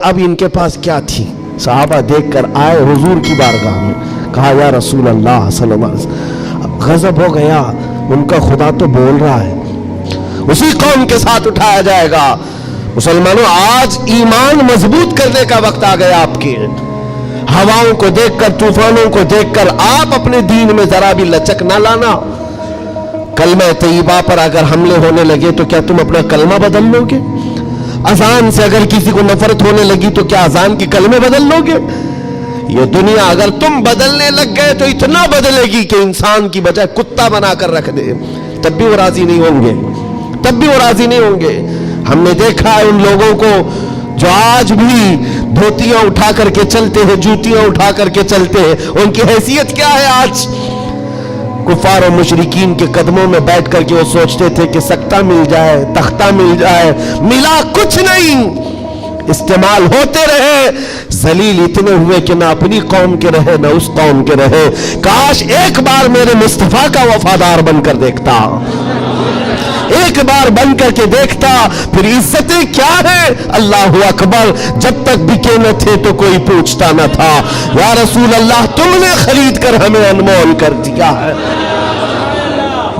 اب ان کے پاس کیا تھی؟ صحابہ دیکھ کر آئے حضور کی بارگاہ میں، کہا یا رسول اللہ صلی اللہ علیہ وسلم، غضب ہو گیا، ان کا خدا تو بول رہا ہے، اسی قوم کے ساتھ اٹھایا جائے گا۔ مسلمانوں، آج ایمان مضبوط کرنے کا وقت آ گیا آپ کے۔ ہواؤں کو دیکھ کر، طوفانوں کو دیکھ کر آپ اپنے دین میں ذرا بھی لچک نہ لانا۔ کلمہ طیبہ پر اگر حملے ہونے لگے تو کیا تم اپنا کلمہ بدل لو گے؟ اذان سے اگر کسی کو نفرت ہونے لگی تو کیا اذان کی کلمے بدل لو گے؟ یہ دنیا اگر تم بدلنے لگ گئے تو اتنا بدلے گی کہ انسان کی بجائے کتا بنا کر رکھ دے، تب بھی وہ راضی نہیں ہوں گے، تب بھی وہ راضی نہیں ہوں گے۔ ہم نے دیکھا ہے ان لوگوں کو جو آج بھی دھوتیاں اٹھا کر کے چلتے ہیں، جوتیاں اٹھا کر کے چلتے ہیں، ان کی حیثیت کیا ہے؟ آج کفار و مشرکین کے قدموں میں بیٹھ کر کے وہ سوچتے تھے کہ سکتہ مل جائے، تختہ مل جائے، ملا کچھ نہیں، استعمال ہوتے رہے، ذلیل اتنے ہوئے کہ نہ اپنی قوم کے رہے نہ اس قوم کے رہے۔ کاش ایک بار میرے مصطفیٰ کا وفادار بن کر دیکھتا، ایک بار بن کر کے دیکھتا، پھر عزتیں کیا ہے؟ اللہ اکبر، جب تک بکے نہ تھے تو کوئی پوچھتا نہ تھا، یا رسول اللہ تم نے خرید کر ہمیں انمول کر دیا ہے۔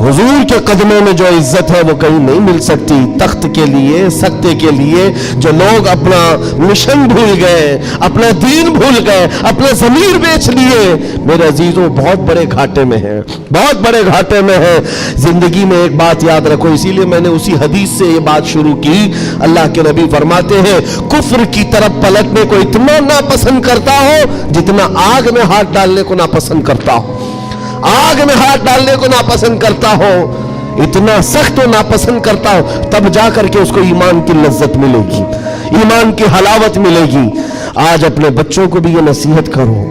حضور کے قدموں میں جو عزت ہے وہ کہیں نہیں مل سکتی۔ تخت کے لیے، سکتے کے لیے جو لوگ اپنا مشن بھول گئے، اپنا دین بھول گئے، اپنا ضمیر بیچ لیے، میرے عزیزوں بہت بڑے گھاٹے میں ہیں، بہت بڑے گھاٹے میں ہیں۔ زندگی میں ایک بات یاد رکھو، اسی لیے میں نے اسی حدیث سے یہ بات شروع کی۔ اللہ کے نبی فرماتے ہیں کفر کی طرف پلٹنے کو اتنا ناپسند کرتا ہو جتنا آگ میں ہاتھ ڈالنے کو ناپسند کرتا ہو، آگ میں ہاتھ ڈالنے کو ناپسند کرتا ہو، اتنا سخت و ناپسند کرتا ہو، تب جا کر کے اس کو ایمان کی لذت ملے گی، ایمان کی حلاوت ملے گی۔ آج اپنے بچوں کو بھی یہ نصیحت کرو،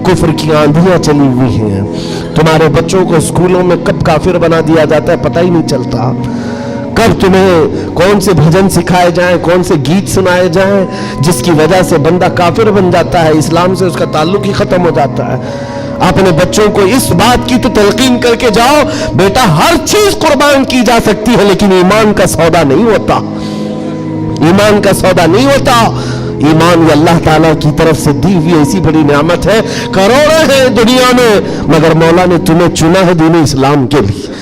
کفر کی آندھیاں چلی ہوئی ہیں، تمہارے بچوں کو اسکولوں میں کب کافر بنا دیا جاتا ہے پتہ ہی نہیں چلتا، کب تمہیں کون سے بھجن سکھائے جائیں، کون سے گیت سنائے جائیں جس کی وجہ سے بندہ کافر بن جاتا ہے، اسلام سے اس کا تعلق ہی ختم ہو جاتا ہے۔ اپنے بچوں کو اس بات کی تو تلقین کر کے جاؤ، بیٹا ہر چیز قربان کی جا سکتی ہے لیکن ایمان کا سودا نہیں ہوتا، ایمان کا سودا نہیں ہوتا۔ ایمان یہ اللہ تعالیٰ کی طرف سے دی ہوئی ایسی بڑی نعمت ہے، کروڑوں ہیں دنیا میں مگر مولا نے تمہیں چنا ہے دین اسلام کے لیے،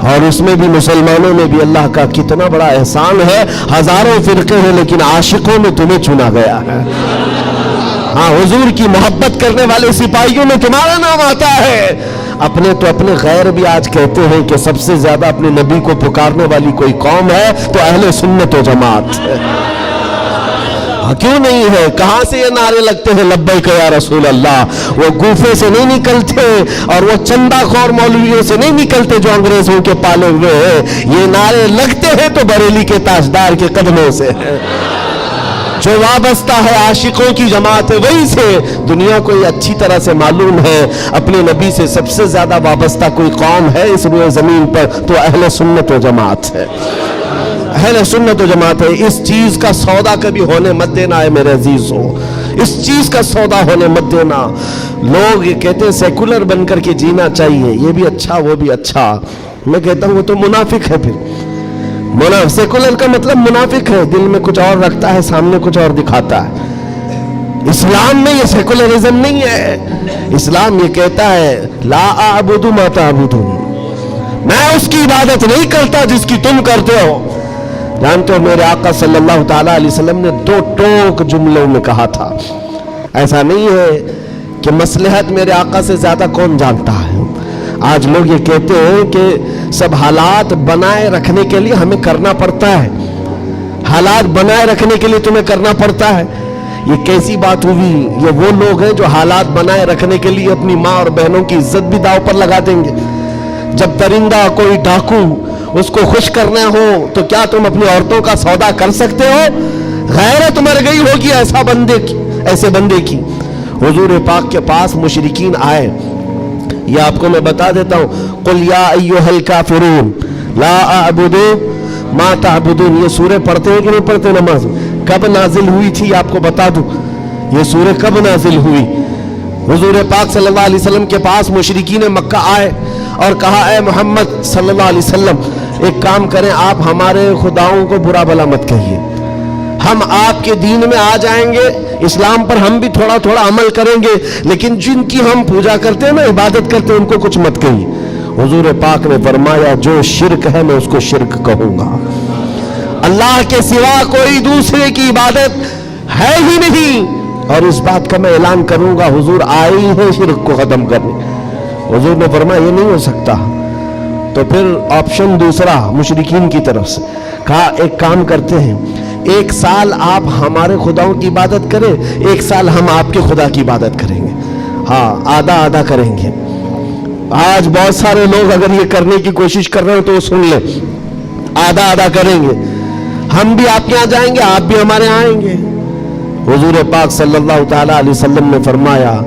اور اس میں بھی مسلمانوں میں بھی اللہ کا کتنا بڑا احسان ہے، ہزاروں فرقے ہیں لیکن عاشقوں میں تمہیں چنا گیا ہے۔ ہاں، حضور کی محبت کرنے والے سپاہیوں میں تمہارا نام آتا ہے۔ اپنے تو اپنے غیر بھی آج کہتے ہیں کہ سب سے زیادہ اپنے نبی کو پکارنے والی کوئی قوم ہے تو اہل سنت و جماعت ہے۔ کیوں نہیں ہے؟ کہاں سے یہ نعرے لگتے ہیں لبیک یا رسول اللہ؟ وہ گوفے سے نہیں نکلتے اور وہ چندہ خور مولویوں سے نہیں نکلتے جو انگریزوں کے پالے ہوئے ہیں، یہ نعرے لگتے ہیں تو بریلی کے تاجدار کے قدموں سے ہے۔ جو وابستہ ہے عاشقوں کی جماعت ہے وہی سے۔ دنیا کو یہ اچھی طرح سے معلوم ہے اپنے نبی سے سب سے زیادہ وابستہ کوئی قوم ہے اس روئے زمین پر تو اہل سنت و جماعت ہے، اہل سنت و جماعت ہے۔ اس چیز کا سودا کبھی ہونے مت دینا ہے میرے عزیزوں، اس چیز کا سودا ہونے مت دینا۔ لوگ یہ کہتے ہیں سیکولر بن کر کے جینا چاہیے، یہ بھی اچھا وہ بھی اچھا، میں کہتا ہوں وہ تو منافق ہے۔ پھر سیکولر کا مطلب منافق ہے، دل میں کچھ اور رکھتا ہے، سامنے کچھ اور دکھاتا ہے۔ اسلام میں یہ سیکولرزم نہیں ہے، اسلام یہ کہتا ہے لا اعبد ما تعبدون، میں اس کی عبادت نہیں کرتا جس کی تم کرتے ہو۔ جانتے ہو میرے آقا صلی اللہ تعالیٰ علیہ وسلم نے 2 ٹوک جملوں میں کہا تھا، ایسا نہیں ہے کہ مصلحت میرے آقا سے زیادہ کون جانتا ہے۔ آج لوگ یہ کہتے ہیں کہ سب حالات بنائے رکھنے کے لیے ہمیں کرنا پڑتا ہے، حالات بنائے رکھنے کے لیے تمہیں کرنا پڑتا ہے۔ یہ کیسی بات ہوئی؟ یہ وہ لوگ ہیں جو حالات بنائے رکھنے کے لیے اپنی ماں اور بہنوں کی عزت بھی داؤ پر لگا دیں گے۔ جب درندہ کوئی ڈاکو اس کو خوش کرنا ہو تو کیا تم اپنی عورتوں کا سودا کر سکتے ہو؟ غیرت مر گئی ہوگی ایسے بندے کی۔ حضور پاک کے پاس مشرکین آئے، یہ آپ کو میں بتا دیتا ہوں، قل یا ایھا الکافرون لا اعبد ما تعبدون، یہ سورہ پڑھتے ہیں کہ نہیں پڑھتے نماز؟ کب نازل ہوئی تھی آپ کو بتا دوں، یہ سورہ کب نازل ہوئی؟ حضور پاک صلی اللہ علیہ وسلم کے پاس مشرکین مکہ آئے اور کہا اے محمد صلی اللہ علیہ وسلم ایک کام کریں، آپ ہمارے خداؤں کو برا بھلا مت کہیے، ہم آپ کے دین میں آ جائیں گے, اسلام پر ہم بھی تھوڑا تھوڑا عمل کریں گے, لیکن جن کی ہم پوجا کرتے ہیں نا, عبادت کرتے ہیں, ان کو کچھ مت کہیے. حضور پاک نے فرمایا جو شرک ہے میں اس کو شرک کہوں گا. اللہ کے سوا کوئی دوسرے کی عبادت ہے ہی نہیں, اور اس بات کا میں اعلان کروں گا حضور آئے ہی ہیں شرک کو ختم کرنے. حضور نے فرمایا یہ نہیں ہو سکتا. تو پھر آپشن دوسرا مشرکین کی طرف سے کہا ایک کام کرتے ہیں, ایک سال آپ ہمارے خداؤں کی عبادت کریں, ایک سال ہم آپ کے خدا کی عبادت کریں گے. ہاں آدھا آدھا کریں گے. آج بہت سارے لوگ اگر یہ کرنے کی کوشش کر رہے ہیں تو وہ سن لیں, آدھا آدھا کریں گے. ہم بھی آپ کے یہاں جائیں گے, آپ بھی ہمارے یہاں آئیں گے. حضور پاک صلی اللہ تعالیٰ علیہ وسلم نے فرمایا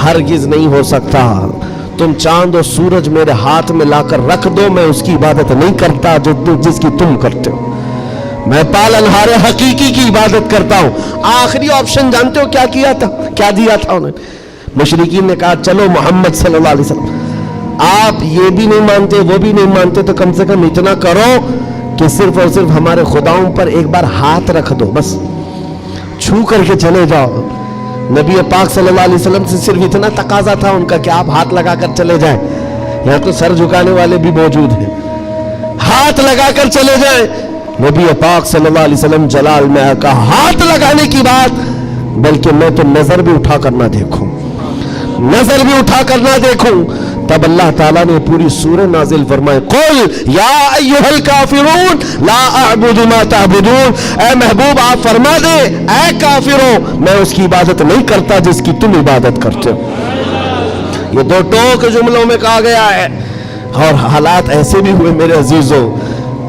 ہرگز نہیں ہو سکتا. تم چاند اور سورج میرے ہاتھ میں لا کر رکھ دو, میں اس کی عبادت نہیں کرتا جس کی تم کرتے ہو. میں پالنہار حقیقی کی عبادت کرتا ہوں. آخری آپشن جانتے ہو کیا کیا تھا, کیا دیا تھا انہوں نے؟ مشرکین نے کہا چلو محمد صلی اللہ علیہ وسلم آپ یہ بھی نہیں مانتے وہ بھی نہیں مانتے, تو کم سے کم اتنا کرو کہ صرف اور صرف ہمارے خداؤں پر ایک بار ہاتھ رکھ دو, بس چھو کر کے چلے جاؤ. نبی پاک صلی اللہ علیہ وسلم سے صرف اتنا تقاضا تھا ان کا کہ آپ ہاتھ لگا کر چلے جائیں. یہاں تو سر جھکانے والے بھی موجود ہیں, ہاتھ لگا کر چلے جائیں. نبی پاک صلی اللہ علیہ وسلم جلال میں کہا ہاتھ لگانے کی بات, بلکہ میں تو نظر بھی اٹھا کر نہ دیکھوں, نظر بھی اٹھا کر نہ دیکھوں. تب اللہ تعالیٰ نے پوری سورہ نازل فرمائے قل یا ایھا الکافرون لا اعبد ما تعبدون. اے محبوب آپ فرما دے اے کافروں میں اس کی عبادت نہیں کرتا جس کی تم عبادت کرتے ہو. یہ دو ٹوک جملوں میں کہا گیا ہے. اور حالات ایسے بھی ہوئے میرے عزیزوں,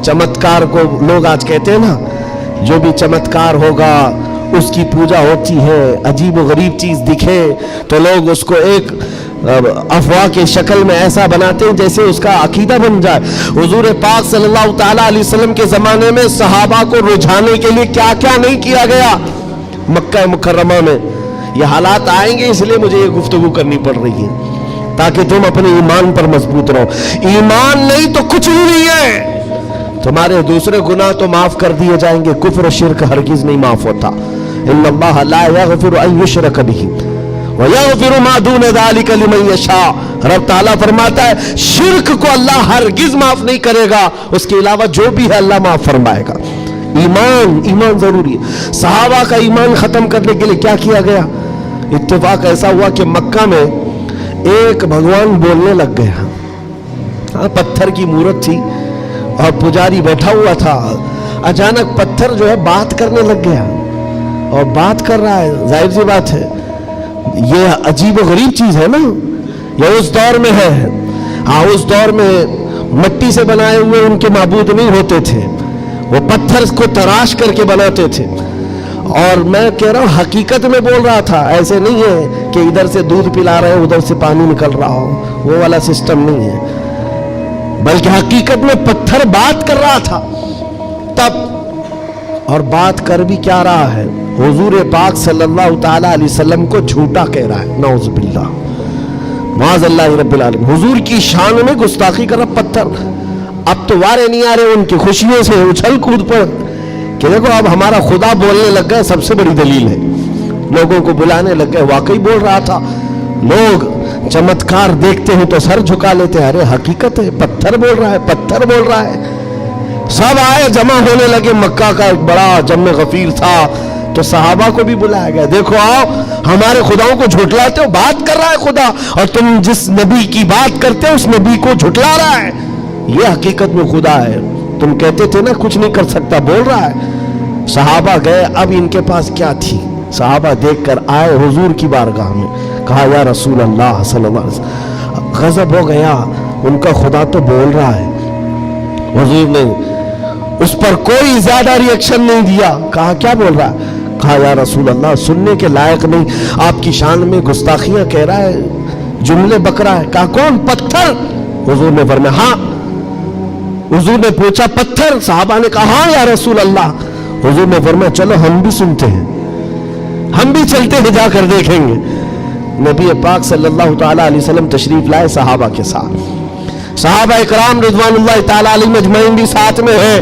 چمتکار کو لوگ آج کہتے ہیں نا, جو بھی چمتکار ہوگا اس کی پوجا ہوتی ہے, عجیب و غریب چیز دکھے تو لوگ اس کو ایک افواہ کے شکل میں ایسا بناتے ہیں جیسے اس کا عقیدہ بن جائے. حضور پاک صلی اللہ تعالیٰ علیہ وسلم کے زمانے میں صحابہ کو رجھانے کے لیے کیا کیا نہیں کیا گیا مکہ مکرمہ میں. یہ حالات آئیں گے, اس لیے مجھے یہ گفتگو کرنی پڑ رہی ہے تاکہ تم اپنے ایمان پر مضبوط رہو. ایمان نہیں تو کچھ بھی نہیں ہے. تمہارے دوسرے گناہ تو معاف کر دیے جائیں گے, کفر و شرک ہرگز نہیں معاف ہوتا. ان اللہ لا یغفر ان یشرک بہ ویغفر ما دون ذلک لمن یشاء. رب تعالیٰ فرماتا ہے شرک کو اللہ ہرگز معاف نہیں کرے گا, اس کے علاوہ جو بھی ہے اللہ معاف فرمائے گا. ایمان ضروری ہے. صحابہ کا ایمان ختم کرنے کے لیے کیا کیا گیا؟ اتفاق ایسا ہوا کہ مکہ میں ایک بھگوان بولنے لگ گیا. پتھر کی مورت تھی اور پجاری بیٹھا ہوا تھا. اچانک پتھر جو ہے بات کرنے لگ گیا, اور بات کر رہا ہے. ظاہر سی بات ہے یہ عجیب و غریب چیز ہے نا, یہ اس دور میں ہے. ہاں اس دور میں مٹی سے بنائے ہوئے ان کے معبود نہیں ہوتے تھے, وہ پتھر کو تراش کر کے بناتے تھے. اور میں کہہ رہا ہوں حقیقت میں بول رہا تھا, ایسے نہیں ہے کہ ادھر سے دودھ پلا رہے ہیں ادھر سے پانی نکل رہا ہو, وہ والا سسٹم نہیں ہے, بلکہ حقیقت میں پتھر بات کر رہا تھا. تب اور بات کر بھی کیا رہا ہے, حضور پاک صلی اللہ تعالیٰ علیہ وسلم کو جھوٹا کہہ رہا ہے. نعوذ باللہ, معاذ اللہ رب العالمین. حضور کی شان میں گستاخی کر رہا پتھر. اب تو وارے نہیں آ رہے ان کی خوشیوں سے اچھل کود پر کہ دیکھو اب ہمارا خدا بولنے لگ گئے. سب سے بڑی دلیل ہے, لوگوں کو بلانے لگ گئے. واقعی بول رہا تھا. لوگ چمتکار دیکھتے ہیں تو سر جھکا لیتے ہیں, ارے حقیقت ہے پتھر بول رہا ہے, پتھر بول رہا ہے. سب آئے جمع ہونے لگے. مکہ کا ایک بڑا جم غفیر تھا, تو صحابہ کو بھی بلایا گیا. دیکھو آؤ, ہمارے خداؤں کو جھٹلاتے ہو, بات کر رہا ہے خدا, اور تم جس نبی کی بات کرتے ہو اس نبی کو جھٹلا رہا ہے. یہ حقیقت میں خدا ہے. تم کہتے تھے نا کچھ نہیں کر سکتا, بول رہا ہے. صحابہ گئے. اب ان کے پاس کیا تھی؟ صحابہ دیکھ کر آئے حضور کی بارگاہ میں, کہا یا رسول اللہ صلی اللہ علیہ وسلم غضب ہو گیا, ان کا خدا تو بول رہا ہے. حضور نے اس پر کوئی زیادہ ریئیکشن نہیں دیا. کہا کیا بول رہا ہے؟ کہا یا رسول اللہ سننے کے لائق نہیں, آپ کی شان میں گستاخیاں کہہ رہا ہے, جملے بک رہا ہے. کہا کون؟ پتھر. حضور نے فرمایا ہاں. حضور نے پوچھا پتھر؟ صحابہ نے کہا ہاں یا رسول اللہ. حضور نے فرمایا چلو ہم بھی سنتے ہیں, ہم بھی چلتے ہیں, جا کر دیکھیں گے. نبی پاک صلی اللہ تعالیٰ علیہ وسلم تشریف لائے صحابہ کے ساتھ. صحابہ اکرام رضوان اللہ تعالیٰ علیہ مجمعین بھی ساتھ میں ہیں.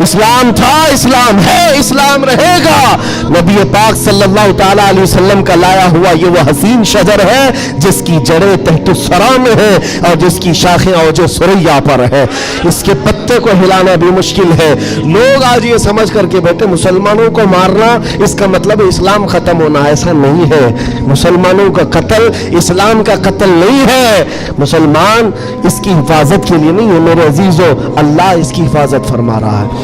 اسلام تھا، اسلام ہے، اسلام رہے گا۔ نبی پاک صلی اللہ تعالیٰ علیہ وسلم کا لایا ہوا یہ وہ حسین شجر ہے جس کی جڑیں تحت الثری میں ہے اور جس کی شاخیں اوج ثریا پر ہے۔ اس کے پتے کو ہلانا بھی مشکل ہے۔ لوگ آج یہ سمجھ کر کے بیٹھے مسلمانوں کو مارنا اس کا مطلب اسلام ختم ہونا، ایسا نہیں ہے۔ مسلمانوں کا قتل اسلام کا قتل نہیں ہے۔ مسلمان اس کی حفاظت کے لیے نہیں ہے میرے عزیزو، اللہ اس کی حفاظت فرما رہا ہے،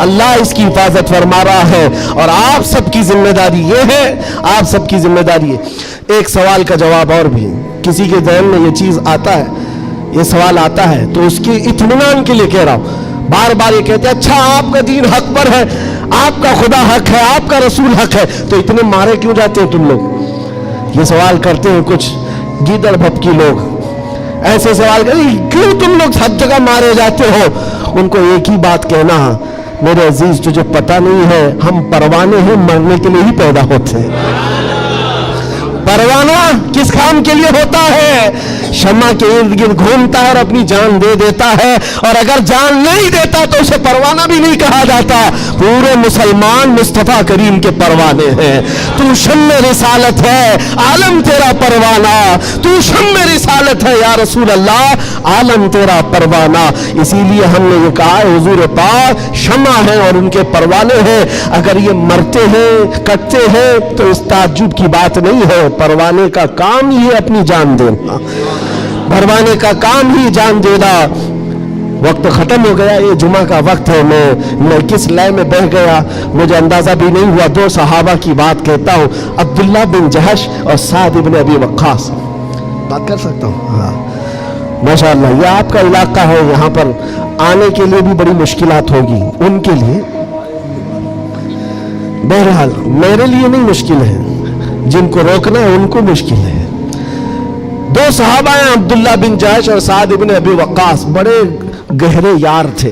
اللہ اس کی حفاظت فرما رہا ہے، اور آپ سب کی ذمہ داری یہ ہے، آپ سب کی ذمہ داری ہے۔ ایک سوال کا جواب اور بھی، کسی کے ذہن میں یہ چیز آتا ہے، یہ سوال آتا ہے تو اس کے اطمینان کے لیے کہہ رہا ہوں، بار بار یہ کہتے ہیں اچھا آپ کا دین حق پر ہے، آپ کا خدا حق ہے، آپ کا رسول حق ہے، تو اتنے مارے کیوں جاتے ہیں تم لوگ؟ یہ سوال کرتے ہیں کچھ گیدڑ بھپکی لوگ، ایسے سوال کرتے ہیں کیوں تم لوگ ہر جگہ مارے جاتے ہو؟ ان کو ایک ہی بات کہنا، میرے عزیز تجھے پتہ نہیں ہے ہم پروانے ہیں، مرنے کے لیے ہی پیدا ہوتے ہیں۔ پروانہ کس کام کے لیے ہوتا ہے؟ شمع کے ارد گرد گھومتا ہے اور اپنی جان دے دیتا ہے، اور اگر جان نہیں دیتا تو اسے پروانہ بھی نہیں کہا جاتا۔ پورے مسلمان مصطفیٰ کریم کے پروانے ہیں۔ تو شمع رسالت ہے، عالم تیرا پروانہ، تو شمع رسالت ہے یا رسول اللہ، عالم تیرا پروانہ۔ اسی لیے ہم نے یہ کہا ہے حضور پاک شمع ہیں اور ان کے پروانے ہیں، اگر یہ مرتے ہیں کٹتے ہیں تو اس تعجب کی بات نہیں ہے، پروانے کا کام ہی ہے اپنی جان دینا، پروانے کا کام ہی جان دینا۔ وقت ختم ہو گیا، یہ جمعہ کا وقت ہے، میں کس لئے میں بہ گیا مجھے اندازہ بھی نہیں ہوا۔ دو صحابہ کی بات کہتا ہوں، عبداللہ بن جہش اور سعد بن ابی وقاص۔ بات کر سکتا ہوں؟ ہاں ماشاءاللہ، یہ آپ کا علاقہ ہے، یہاں پر آنے کے لیے بھی بڑی مشکلات ہوگی ان کے لیے، بہرحال میرے لیے نہیں مشکل ہے، جن کو روکنا ہے ان کو مشکل ہے۔ دو صحابہ ہیں عبداللہ بن جہش اور سعد بن ابی وقاص، بڑے گہرے یار تھے،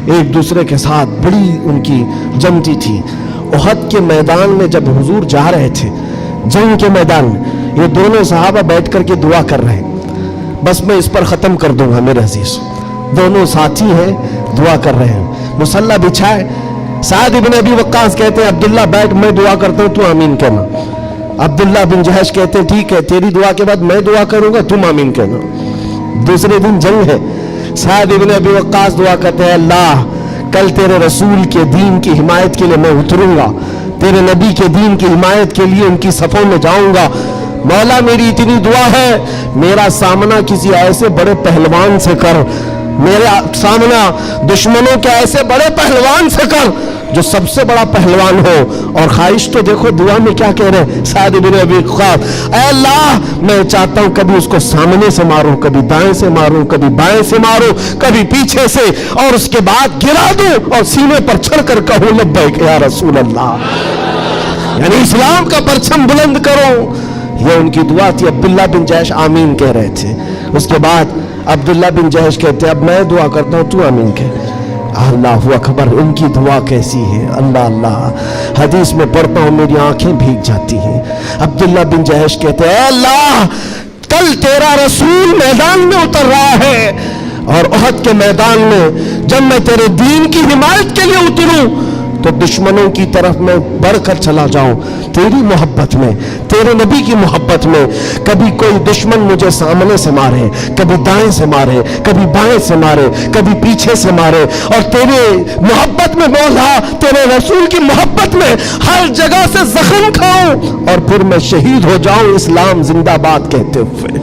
ایک دوسرے کے ساتھ بڑی ان کی جمتی تھی۔ احد کے میدان میں جب حضور جا رہے تھے، جنگ کے میدان میں، یہ دونوں صحابہ بیٹھ کر کے دعا کر رہے ہیں، بس میں اس پر ختم کر دوں گا میرے عزیز۔ دونوں ساتھی ہیں، دعا کر رہے ہیں، مصلی بچھائے، سعد بن ابی وقاص کہتے ہیں عبداللہ بیٹھ، میں دعا کرتا ہوں تو آمین کہنا۔ عبداللہ بن جہش کہتے ہیں ٹھیک ہے، تیری دعا کے بعد میں دعا کروں گا، تم آمین کہنا۔ دوسرے دن جنگ ہے، سعد بن ابی وقاص دعا کرتے ہیں اللہ کل تیرے رسول کے دین کی حمایت کے لیے میں اتروں گا، تیرے نبی کے دین کی حمایت کے لیے ان کی صفوں میں جاؤں گا، مولا میری اتنی دعا ہے میرا سامنا کسی ایسے بڑے پہلوان سے کر، میرا سامنا دشمنوں کے ایسے بڑے پہلوان سے کر جو سب سے بڑا پہلوان ہو۔ اور خواہش تو دیکھو دعا میں کیا کہہ رہے ہیں سعد بن ابی وقاص، اے اللہ میں چاہتا ہوں کبھی اس کو سامنے سے ماروں، کبھی دائیں سے ماروں، کبھی بائیں سے ماروں، کبھی پیچھے سے، اور اس کے بعد گرا دوں اور سینے پر چڑھ کر کہوں لبیک یا رسول اللہ، یعنی اسلام کا پرچم بلند کرو۔ یہ ان کی دعا تھی۔ عبداللہ بن جہش آمین کہہ رہے تھے، اس کے بعد عبداللہ بن جہش کہتے ہیں اب میں دعا کرتا ہوں تو آمین کہہ۔ اللہ اکبر، ان کی دعا کیسی ہے، اللہ اللہ، حدیث میں پڑھتا ہوں میری آنکھیں بھیگ جاتی ہیں۔ عبداللہ بن جہش کہتے ہیں اے اللہ کل تیرا رسول میدان میں اتر رہا ہے، اور احد کے میدان میں جب میں تیرے دین کی حمایت کے لیے اتروں تو دشمنوں کی طرف میں بڑھ کر چلا جاؤں، تیری محبت میں، تیرے نبی کی محبت میں۔ کبھی کوئی دشمن مجھے سامنے سے مارے، کبھی دائیں سے مارے، کبھی بائیں سے مارے، کبھی پیچھے سے مارے، اور تیرے محبت میں مولا، تیرے رسول کی محبت میں ہر جگہ سے زخم کھاؤں اور پھر میں شہید ہو جاؤں اسلام زندہ باد کہتے ہوئے،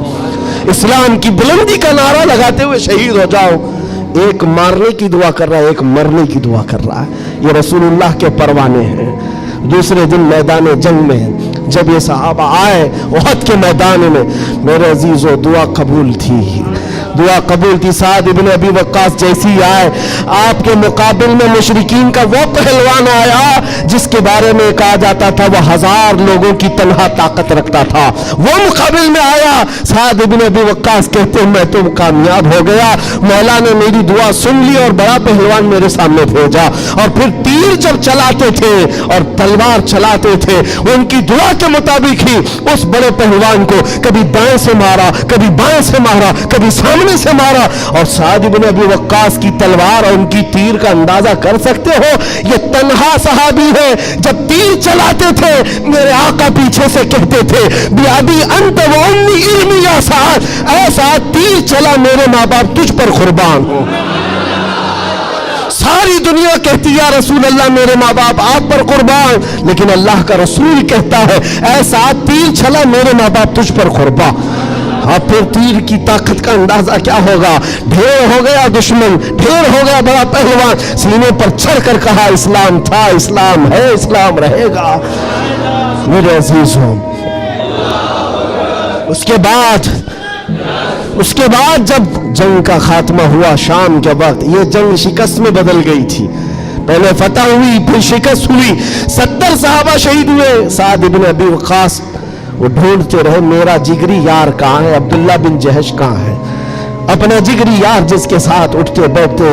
اسلام کی بلندی کا نعرہ لگاتے ہوئے شہید ہو جاؤں۔ ایک مارنے کی دعا کر رہا ہے، ایک مرنے کی دعا کر رہا ہے۔ یہ رسول اللہ کے پروانے ہیں۔ دوسرے دن میدان جنگ میں جب یہ صحابہ آئے احد کے میدان میں، میرے عزیزو دعا قبول تھی، دعا قبول تھی۔ سعد بن ابی وقاص جیسی آئے، آپ کے مقابل میں مشرکین کا وہ پہلوان آیا جس کے بارے میں کہا جاتا تھا وہ 1000 لوگوں کی تنہا طاقت رکھتا تھا، وہ مقابل میں آیا۔ سعد بن ابی وقاص کہتے ہیں میں تو کامیاب ہو گیا، مولا نے میری دعا سن لی اور بڑا پہلوان میرے سامنے بھیجا، اور پھر تیر جب چلاتے تھے اور تلوار چلاتے تھے ان کی دعا کے مطابق ہی اس بڑے پہلوان کو کبھی دائیں سے مارا، کبھی بائیں سے مارا، کبھی سامنے دھونے سے مارا. اور سعد بن ابی وقاص کی تلوار اور ان کی تیر کا اندازہ کر سکتے ہو؟ یہ تنہا صحابی ہے. جب تیر چلاتے تھے میرے آقا پیچھے سے کہتے تھے بیابی انت و امی علمی یا سعد، اے سعد تیر چلا میرے ماں باپ تجھ پر قربان ہو. ساری دنیا کہتی یا رسول اللہ میرے ماں باپ آپ پر قربان، لیکن اللہ کا رسول کہتا ہے اے سعد تیر چلا میرے ماں باپ تجھ پر قربان. اب پھر تیر کی طاقت کا اندازہ کیا ہوگا؟ ڈھیر ہو گیا دشمن، ڈھیر ہو گیا بڑا پہلوان، سینے پر چڑھ کر کہا اسلام تھا، اسلام ہے، اسلام رہے گا. میرے عزیزوں، اس کے بعد جب جنگ کا خاتمہ ہوا شام کے وقت، یہ جنگ شکست میں بدل گئی تھی. پہلے فتح ہوئی پھر شکست ہوئی، 70 صحابہ شہید ہوئے. سعد بن ابی وقاص وہ ڈھونڈتے رہے میرا جگری یار کہاں ہے، عبداللہ بن جہش کہاں ہے. اپنا جگری یار جس کے ساتھ اٹھتے بیٹھتے،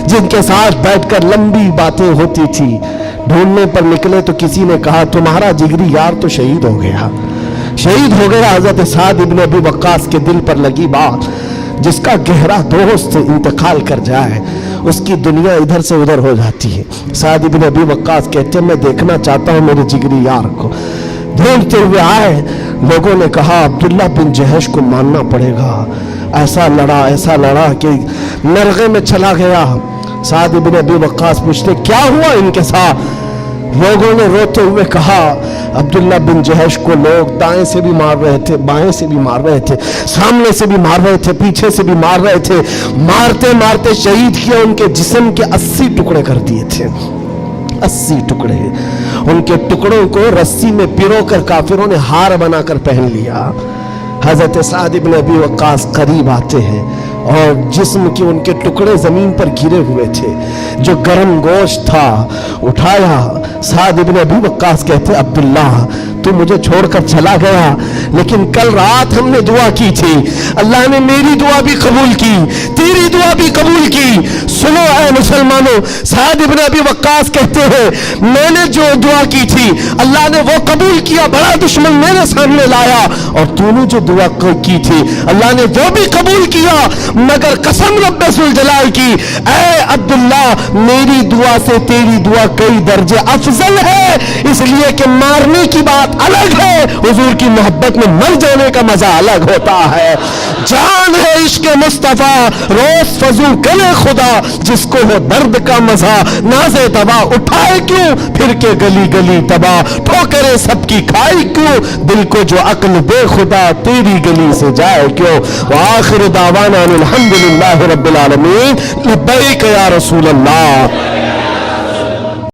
جن کے ساتھ بیٹھ کر لمبی باتیں ہوتی تھی، ڈھونڈنے پر نکلے تو کسی نے کہا تمہارا جگری یار تو شہید ہو گیا. شہید ہو گیا. حضرت سعد بن ابی وقاص کے دل پر لگی بات، جس کا گہرا دوست انتقال کر جائے اس کی دنیا ادھر سے ادھر ہو جاتی ہے. سعد بن ابی وقاص کہتے ہیں میں دیکھنا چاہتا ہوں میرے جگری یار کو. ڈھونڈتے ہوئے آئے، لوگوں نے کہا عبداللہ بن جہش کو ماننا پڑے گا. ایسا لڑا کہ نرغے میں چلا گیا. سعد بن ابی وقاص پوچھتے کیا ہوا ان کے ساتھ؟ لوگوں نے روتے ہوئے کہا عبداللہ بن جہش کو لوگ دائیں سے بھی مار رہے تھے، بائیں سے بھی مار رہے تھے، سامنے سے بھی مار رہے تھے، پیچھے سے بھی مار رہے تھے. مارتے مارتے شہید کیا، ان کے جسم کے 80 ٹکڑے کر دیے تھے. 80 ٹکڑے. ان کے ٹکڑوں کو رسی میں پیرو کر کافروں نے ہار بنا کر پہن لیا. حضرت سعد بن ابی وقاص قریب آتے ہیں اور جسم کے ان کے ٹکڑے زمین پر گرے ہوئے تھے. جو گرم گوشت تھا اٹھایا. سعد بن ابی وقاص کہتے عبداللہ تو مجھے چھوڑ کر چلا گیا، لیکن کل رات ہم نے دعا کی تھی، اللہ نے میری دعا بھی قبول کی، تیری دعا بھی قبول کی. سنو اے مسلمانوں، سعد بن ابی وقاص کہتے ہیں میں نے جو دعا کی تھی اللہ نے وہ قبول کیا. بڑا دشمن میرے سامنے لایا اور تو نے جو دعا کی تھی اللہ نے وہ بھی قبول کیا. مگر قسم رب ذوالجلال کی اے عبداللہ میری دعا سے تیری دعا کئی درجے افضل ہے، اس لیے کہ مارنے کی بات الگ ہے، حضور کی محبت میں مر جانے کا مزہ الگ ہوتا ہے. جان ہے عشق مصطفیٰ روز فضو گلے خدا، جس کو ہو درد کا مزہ ناز تباہ اٹھائے کیوں پھر کے گلی گلی تباہ، ٹھوکرے سب کی کھائی کیوں دل کو جو عقل دے خدا تیری گلی سے جائے کیوں. وآخر دعوانا الحمدللہ رب العالمین. لبیک یا رسول اللہ.